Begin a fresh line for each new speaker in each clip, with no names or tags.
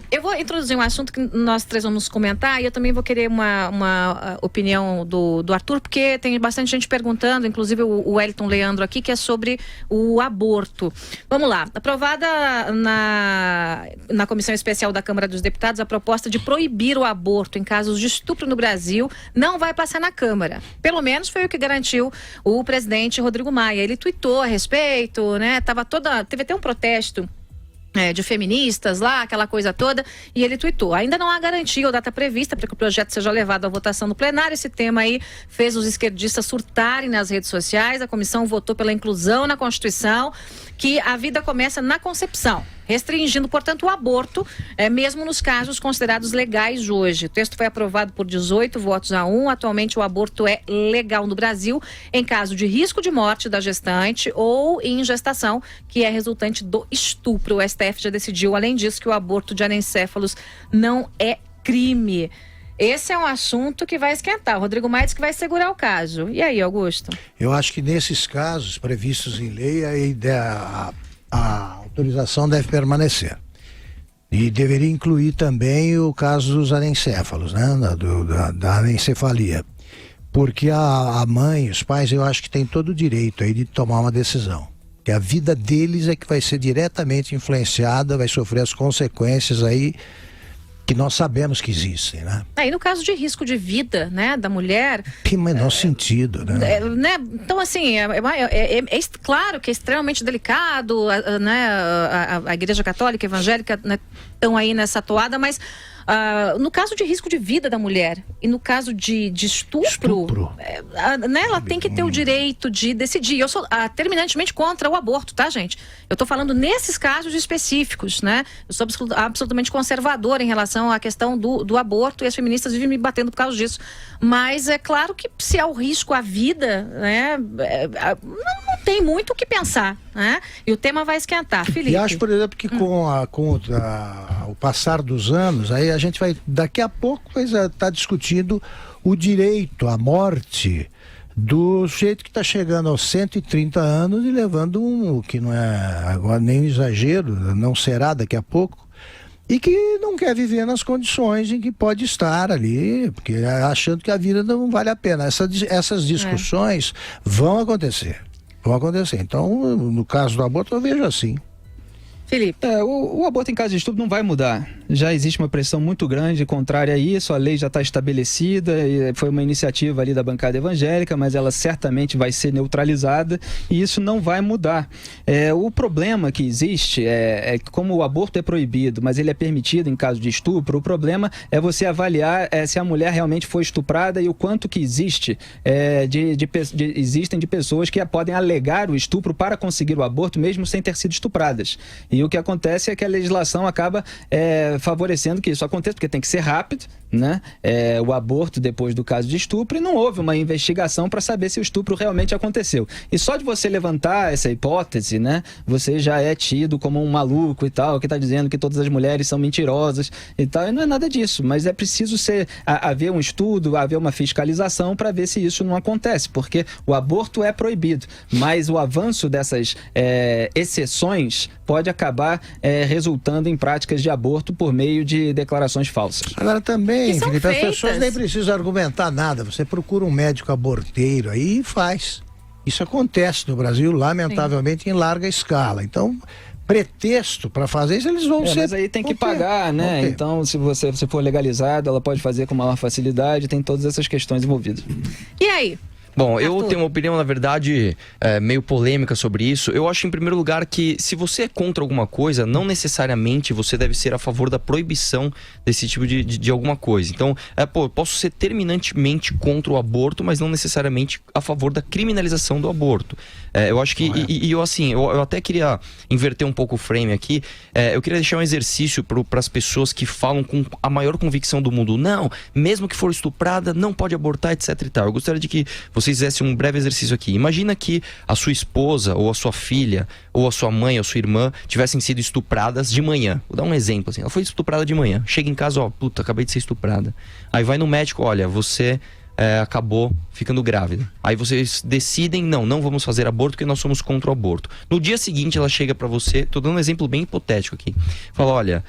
eu vou introduzir um assunto que nós três vamos comentar e eu também vou querer uma opinião do Arthur, porque tem bastante gente perguntando, inclusive o Wellington Leandro aqui, que é sobre o aborto. Vamos lá. Aprovada na Comissão Especial da Câmara dos Deputados a proposta de proibir o aborto em casos de estupro no Brasil, não vai passar na Câmara. Pelo menos foi o que garantiu o presidente Rodrigo Maia. Ele tuitou a respeito, né? Teve até um protesto de feministas lá, aquela coisa toda, e ele tuitou. Ainda não há garantia ou data prevista para que o projeto seja levado à votação no plenário. Esse tema aí fez os esquerdistas surtarem nas redes sociais. A comissão votou pela inclusão na Constituição, que a vida começa na concepção, restringindo, portanto, o aborto, mesmo nos casos considerados legais hoje. O texto foi aprovado por 18 votos a 1. Atualmente, o aborto é legal no Brasil em caso de risco de morte da gestante ou em gestação, que é resultante do estupro. O STF já decidiu, além disso, que o aborto de anencéfalos não é crime. Esse é um assunto que vai esquentar. O Rodrigo Maia disse que vai segurar o caso. E aí, Augusto?
Eu acho que nesses casos previstos em lei, a autorização deve permanecer. E deveria incluir também o caso dos anencéfalos, né? Da anencefalia. Porque a mãe, os pais, eu acho que tem todo o direito aí de tomar uma decisão. Que a vida deles é que vai ser diretamente influenciada, vai sofrer as consequências aí que nós sabemos que existem, né?
E no caso de risco de vida, né, da mulher...
Tem menor sentido, né?
Então, assim, é claro que é extremamente delicado, né, a Igreja Católica, Evangélica, né, estão aí nessa toada, mas no caso de risco de vida da mulher e no caso de estupro, né, ela tem que ter o direito de decidir. Eu sou terminantemente contra o aborto, tá, gente? Eu tô falando nesses casos específicos, né? Eu sou absolutamente conservadora em relação à questão do aborto e as feministas vivem me batendo por causa disso. Mas é claro que se há o risco à vida, né, não tem muito o que pensar, né? E o tema vai esquentar. Felipe.
E acho, por exemplo, que com o passar dos anos, aí a gente vai, daqui a pouco, estar discutindo o direito à morte do sujeito que está chegando aos 130 anos e levando que não é agora nem um exagero, não será daqui a pouco, e que não quer viver nas condições em que pode estar ali, porque achando que a vida não vale a pena. Essas discussões vão acontecer. Então, no caso do aborto, eu vejo assim.
Felipe.
O aborto em caso de estupro não vai mudar. Já existe uma pressão muito grande contrária a isso, a lei já está estabelecida, e foi uma iniciativa ali da bancada evangélica, mas ela certamente vai ser neutralizada e isso não vai mudar. O problema que existe é que como o aborto é proibido, mas ele é permitido em caso de estupro, o problema é você avaliar se a mulher realmente foi estuprada e o quanto que existe existem de pessoas que podem alegar o estupro para conseguir o aborto mesmo sem ter sido estupradas. E o que acontece é que a legislação acaba favorecendo que isso aconteça, porque tem que ser rápido, né? O aborto depois do caso de estupro, e não houve uma investigação para saber se o estupro realmente aconteceu. E só de você levantar essa hipótese, né, você já é tido como um maluco e tal, que está dizendo que todas as mulheres são mentirosas e tal, e não é nada disso, mas é preciso haver um estudo, haver uma fiscalização para ver se isso não acontece, porque o aborto é proibido, mas o avanço dessas exceções pode acabar resultando em práticas de aborto por meio de declarações falsas.
Agora também, Felipe, as pessoas nem
feitas.
precisam argumentar nada. Você procura um médico aborteiro aí e faz. Isso acontece no Brasil, lamentavelmente, em larga escala. Então, pretexto para fazer isso, eles vão ser...
Mas aí tem que pagar, né? Então, se for legalizado, ela pode fazer com maior facilidade, tem todas essas questões envolvidas.
E aí?
Bom, eu tenho uma opinião, na verdade, meio polêmica sobre isso. Eu acho, em primeiro lugar, que se você é contra alguma coisa, não necessariamente você deve ser a favor da proibição desse tipo de alguma coisa. Então, eu posso ser terminantemente contra o aborto, mas não necessariamente a favor da criminalização do aborto. Eu acho que, eu até queria inverter um pouco o frame aqui. Eu queria deixar um exercício para as pessoas que falam com a maior convicção do mundo. Não, mesmo que for estuprada, não pode abortar, etc e tal. Eu gostaria de que vocês fizessem um breve exercício aqui. Imagina que a sua esposa, ou a sua filha, ou a sua mãe, ou a sua irmã tivessem sido estupradas de manhã. Vou dar um exemplo, assim. Ela foi estuprada de manhã. Chega em casa, acabei de ser estuprada. Aí vai no médico, olha, você acabou ficando grávida. Aí vocês decidem, não vamos fazer aborto porque nós somos contra o aborto. No dia seguinte ela chega pra você, tô dando um exemplo bem hipotético aqui, fala, olha,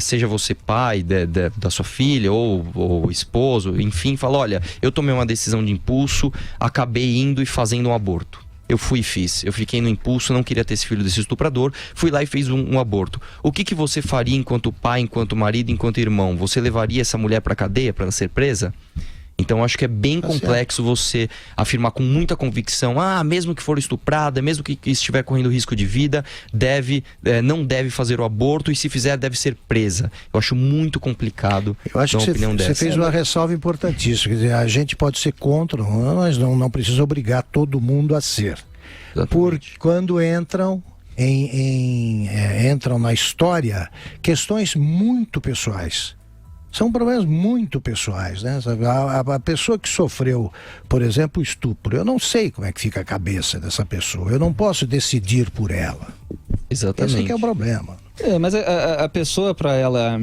seja você pai da sua filha ou esposo, enfim, fala, olha, eu tomei uma decisão de impulso, acabei indo e fazendo um aborto. Eu fui e fiz. Eu fiquei no impulso, não queria ter esse filho desse estuprador. Fui lá e fiz um aborto. O que você faria enquanto pai, enquanto marido, enquanto irmão? Você levaria essa mulher pra cadeia pra ela ser presa? Então acho que é bem complexo você afirmar com muita convicção, mesmo que for estuprada, mesmo que estiver correndo risco de vida, não deve fazer o aborto, e se fizer deve ser presa. Eu acho muito complicado.
Eu acho que você fez uma ressalva importantíssima. Quer dizer, a gente pode ser contra, mas não precisa obrigar todo mundo a ser.
Exatamente.
Porque quando entram na história questões muito pessoais. São problemas muito pessoais, né? A pessoa que sofreu, por exemplo, estupro, eu não sei como é que fica a cabeça dessa pessoa. Eu não posso decidir por ela.
Exatamente.
Esse que é o problema.
Mas a pessoa, para ela...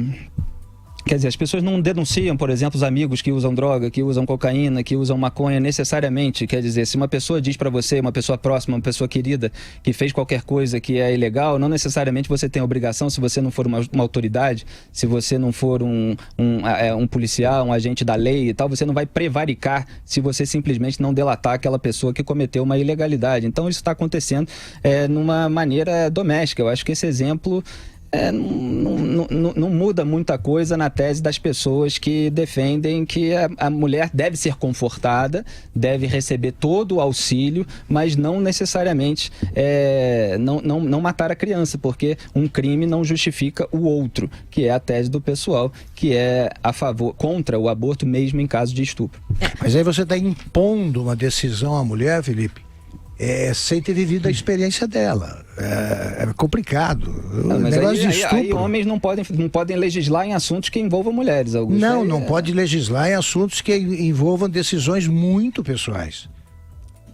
Quer dizer, as pessoas não denunciam, por exemplo, os amigos que usam droga, que usam cocaína, que usam maconha necessariamente. Quer dizer, se uma pessoa diz para você, uma pessoa próxima, uma pessoa querida, que fez qualquer coisa que é ilegal, não necessariamente você tem a obrigação, se você não for uma autoridade, se você não for um policial, um agente da lei e tal, você não vai prevaricar se você simplesmente não delatar aquela pessoa que cometeu uma ilegalidade. Então isso está acontecendo numa maneira doméstica. Eu acho que esse exemplo... não muda muita coisa na tese das pessoas que defendem que a mulher deve ser confortada, deve receber todo o auxílio, mas não necessariamente não matar a criança, porque um crime não justifica o outro, que é a tese do pessoal, que é contra o aborto mesmo em caso de estupro.
Mas aí você está impondo uma decisão à mulher, Felipe, sem ter vivido a experiência dela. É complicado.
Mas aí homens não podem legislar em assuntos que envolvam mulheres, Augusto.
Não pode legislar em assuntos que envolvam decisões muito pessoais.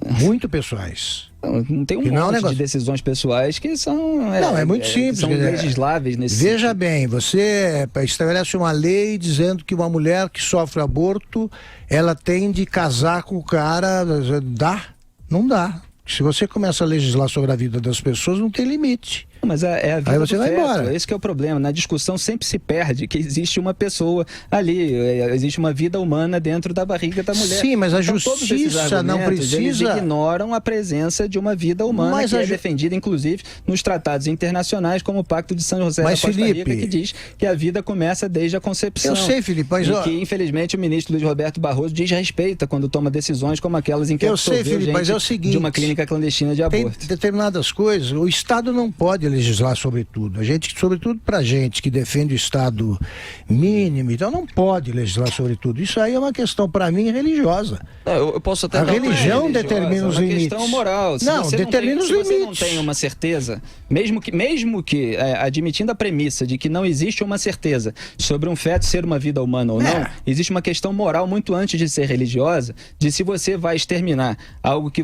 Muito pessoais.
Não tem monte de decisões pessoais que são...
é muito simples.
São legisláveis nesse sentido.
Veja bem, você estabelece uma lei dizendo que uma mulher que sofre aborto, ela tem de casar com o cara. Dá? Não dá. Se você começa a legislar sobre a vida das pessoas, não tem limite.
Mas é a vida
aí você vai embora.
Esse que é o problema. Na discussão sempre se perde que existe uma pessoa ali, existe uma vida humana dentro da barriga da mulher.
Sim, mas a justiça não precisa...
Eles ignoram a presença de uma vida humana que é defendida, inclusive, nos tratados internacionais, como o Pacto de São José da Costa Rica, que diz que a vida começa desde a concepção.
Eu sei, Felipe, mas...
E que, infelizmente, o ministro Luiz Roberto Barroso desrespeita quando toma decisões como aquelas em que absolveu gente de uma clínica clandestina de aborto.
Tem determinadas coisas, o Estado não pode legislar sobre tudo. Sobretudo pra gente que defende o Estado mínimo, então não pode legislar sobre tudo. Isso aí é uma questão, para mim, religiosa.
Eu posso até...
A religião determina os limites.
É uma questão moral. Se você não tem uma certeza, mesmo que admitindo a premissa de que não existe uma certeza sobre um feto ser uma vida humana ou não, existe uma questão moral muito antes de ser religiosa, de se você vai exterminar algo que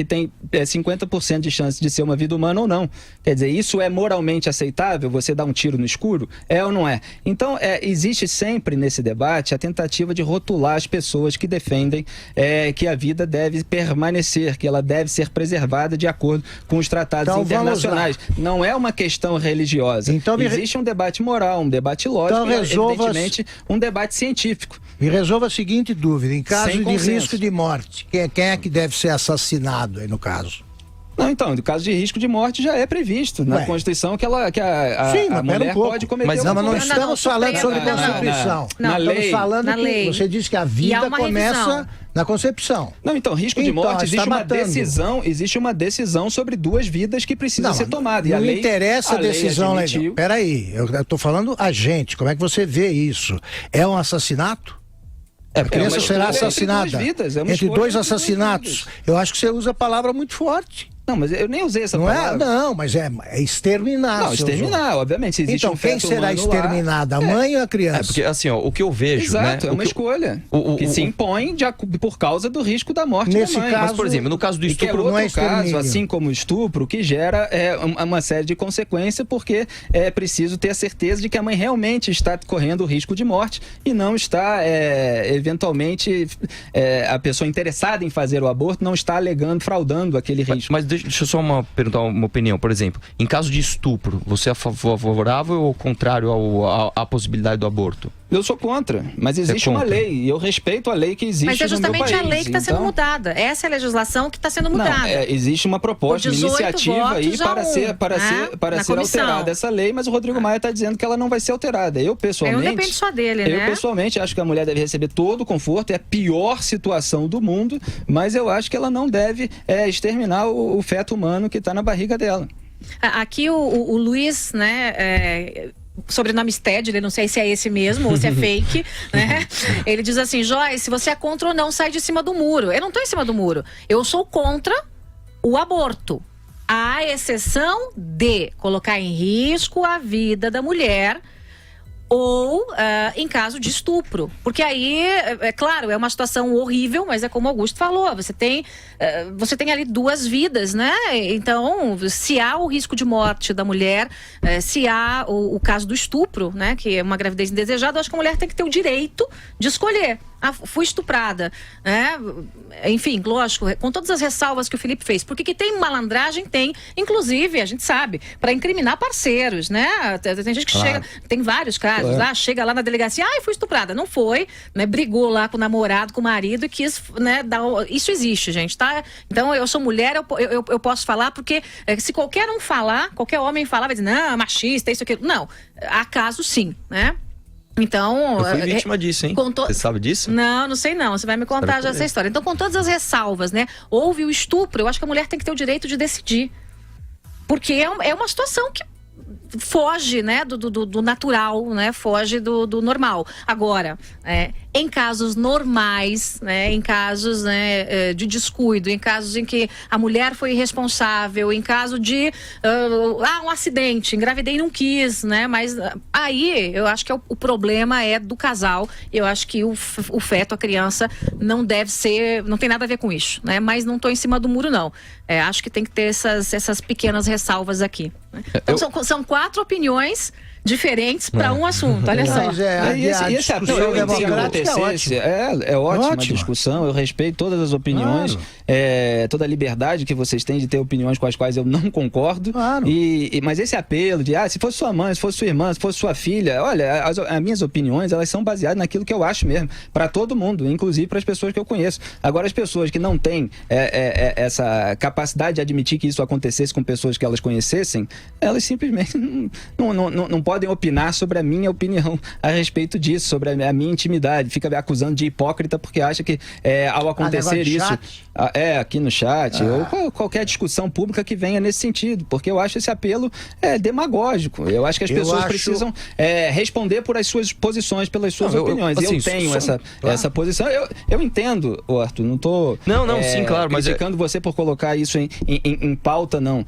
tem 50% de chance de ser uma vida humana ou não. Quer dizer, isso é moralmente aceitável? Você dá um tiro no escuro? É ou não é? Então, existe sempre nesse debate a tentativa de rotular as pessoas que defendem que a vida deve permanecer, que ela deve ser preservada de acordo com os tratados internacionais. Não é uma questão religiosa. Então, existe um debate moral, um debate lógico, evidentemente um debate científico.
Me resolva a seguinte dúvida: em caso de risco de morte, quem é que deve ser assassinado aí no caso?
Não, então, no caso de risco de morte já é previsto na Constituição que a mulher pode cometer
mas não estamos falando sobre Constituição. Estamos falando que você disse que a vida começa na concepção.
Não, então, risco de morte, existe uma decisão sobre duas vidas que precisa ser tomada.
Não interessa a decisão legal. Peraí, eu estou falando a gente, como é que você vê isso? É um assassinato? A criança será assassinada entre dois assassinatos. Eu acho que você usa a palavra muito forte.
Não, mas eu nem usei essa
Não
palavra.
não, mas é exterminar.
Não,
seu
exterminar, obviamente. Se existe
Então,
um
quem
feto
será
humano
exterminada? A mãe ou a criança?
Porque assim, ó, o que eu vejo,
Exato,
né?
é uma escolha que se impõe por causa do risco da morte
Nesse
da mãe.
caso,
Mas, por exemplo, no caso do
E que é
estupro,
outro
não é
caso,
extermínio.
assim como o estupro, que gera uma série de consequências, porque é preciso ter a certeza de que a mãe realmente está correndo o risco de morte e não está, eventualmente, a pessoa interessada em fazer o aborto não está alegando, fraudando aquele risco.
Mas deixa eu só perguntar uma opinião. Por exemplo, em caso de estupro, você é favorável ou contrário à possibilidade do aborto?
Eu sou contra, mas existe uma
contra?
lei e eu respeito a lei que existe no meu país.
Mas é justamente a lei que está sendo
Então,
mudada. Essa é a legislação que está sendo
não,
mudada.
existe uma proposta,
Por
uma
18
iniciativa aí
votos a
para
um,
ser
na comissão.
alterada essa lei, mas o Rodrigo Maia está dizendo que ela não vai ser alterada. Eu,
Não
pessoalmente,
depende só dele,
eu
né?
pessoalmente acho que a mulher deve receber todo o conforto, é a pior situação do mundo, mas eu acho que ela não deve exterminar o feto humano que está na barriga dela.
Aqui o Luiz, né, sobrenome Stedley, não sei se é esse mesmo ou se é fake, né? Ele diz assim: Joyce, se você é contra ou não, sai de cima do muro. Eu não estou em cima do muro. Eu sou contra o aborto. À exceção de colocar em risco a vida da mulher ou em caso de estupro. Porque aí, claro, é uma situação horrível, mas é como o Augusto falou, você tem ali duas vidas, né? Então, se há o risco de morte da mulher, se há o caso do estupro, né? Que é uma gravidez indesejada, eu acho que a mulher tem que ter o direito de escolher. Fui estuprada, né? Enfim, lógico, com todas as ressalvas que o Felipe fez, porque que tem malandragem, tem, inclusive, a gente sabe, para incriminar parceiros, né? Tem gente que chega, tem vários casos, chega lá na delegacia, fui estuprada, não foi, né? Brigou lá com o namorado, com o marido e quis, né, isso existe, gente, tá? Então, eu sou mulher, eu posso falar, porque se qualquer um falar, qualquer homem falar, vai dizer, não, machista, isso, aquilo. Não, há casos sim, né? Então,
eu fui vítima disso, hein? Você sabe disso?
Não sei não. Você vai me contar já essa história. Então, com todas as ressalvas, né? Houve o estupro, eu acho que a mulher tem que ter o direito de decidir. Porque é uma situação que foge, né, do natural, né? Foge do normal. Agora, em casos normais, né, em casos, né, de descuido, em casos em que a mulher foi irresponsável, em caso de um acidente, engravidei e não quis, né, mas aí eu acho que o problema é do casal. Eu acho que o feto, a criança, não deve ser, não tem nada a ver com isso, né, mas não estou em cima do muro, não. Acho que tem que ter essas pequenas ressalvas aqui. Né? Então, são 4 opiniões diferentes para um assunto, olha só.
Mas a discussão democrática
é ótima a discussão, eu respeito todas as opiniões,
claro.
Toda a liberdade que vocês têm de ter opiniões com as quais eu não concordo,
claro.
Mas esse apelo de, se fosse sua mãe, se fosse sua irmã, se fosse sua filha, olha, as minhas opiniões, elas são baseadas naquilo que eu acho mesmo, para todo mundo, inclusive para as pessoas que eu conheço. Agora, as pessoas que não têm essa capacidade de admitir que isso acontecesse com pessoas que elas conhecessem, elas simplesmente não podem opinar sobre a minha opinião a respeito disso, sobre a minha intimidade. Fica me acusando de hipócrita porque acha que ao acontecer isso... aqui no chat, ou qualquer discussão pública que venha nesse sentido, porque eu acho esse apelo demagógico. Eu acho que as pessoas precisam responder por as suas posições, pelas suas opiniões. Eu tenho essa posição. Eu entendo, Arthur, não estou
sim, claro,
criticando você por colocar isso em pauta, não.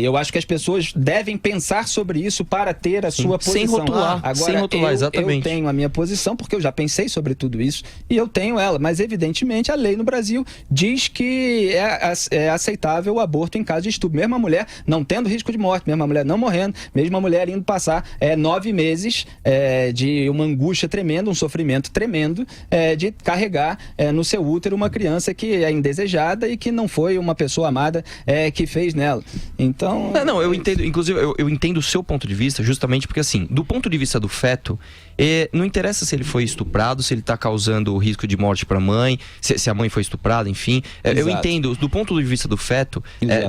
Eu acho que as pessoas devem pensar sobre isso para ter a sua posição.
Sem rotular,
Agora,
exatamente.
Eu tenho a minha posição, porque eu já pensei sobre tudo isso, e eu tenho ela, mas evidentemente a lei no Brasil diz que é aceitável o aborto em caso de estupro. Mesmo a mulher não tendo risco de morte, mesmo a mulher não morrendo, mesmo a mulher indo passar 9 meses de uma angústia tremenda, um sofrimento tremendo, de carregar no seu útero uma criança que é indesejada e que não foi uma pessoa amada que fez nela. Então...
Não, eu entendo, inclusive, eu entendo o seu ponto de vista, justamente porque, assim, do ponto de vista do feto, não interessa se ele foi estuprado, se ele está causando risco de morte para a mãe, se a mãe foi estuprada, enfim. Eu entendo, do ponto de vista do feto,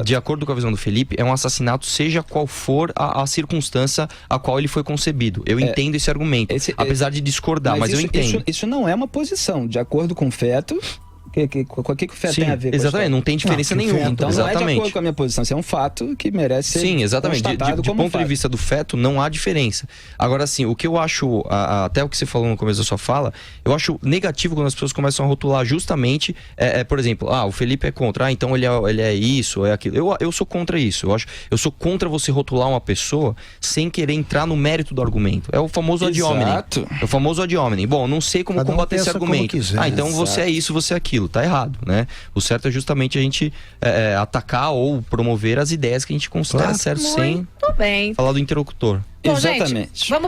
de acordo com a visão do Felipe, é um assassinato, seja qual for a circunstância a qual ele foi concebido. Eu entendo esse argumento, apesar de discordar, mas eu entendo.
Isso não é uma posição. De acordo com o feto, O que o feto
Sim,
tem a ver com a
exatamente,
história?
não tem diferença
Não, que o
nenhuma.
feto-
Então não é de
exatamente.
acordo com a minha posição, isso é um fato que merece ser
Sim, exatamente.
constatado
De
como
ponto
fato.
de vista do feto, não há diferença. Agora, assim, o que eu acho, até o que você falou no começo da sua fala, eu acho negativo quando as pessoas começam a rotular justamente, por exemplo, o Felipe é contra, então ele é isso, é aquilo. Eu sou contra isso. Eu sou contra você rotular uma pessoa sem querer entrar no mérito do argumento. É o famoso ad hominem.
Exato.
É o famoso ad hominem. Bom, não sei como
Cada um
combater esse
pensa como
argumento.
quiser.
Então você é isso, você é aquilo. Tá errado, né? O certo é justamente a gente atacar ou promover as ideias que a gente considera
Claro.
certo sem
Muito bem.
falar do interlocutor.
Bom, gente,
Exatamente.
vamos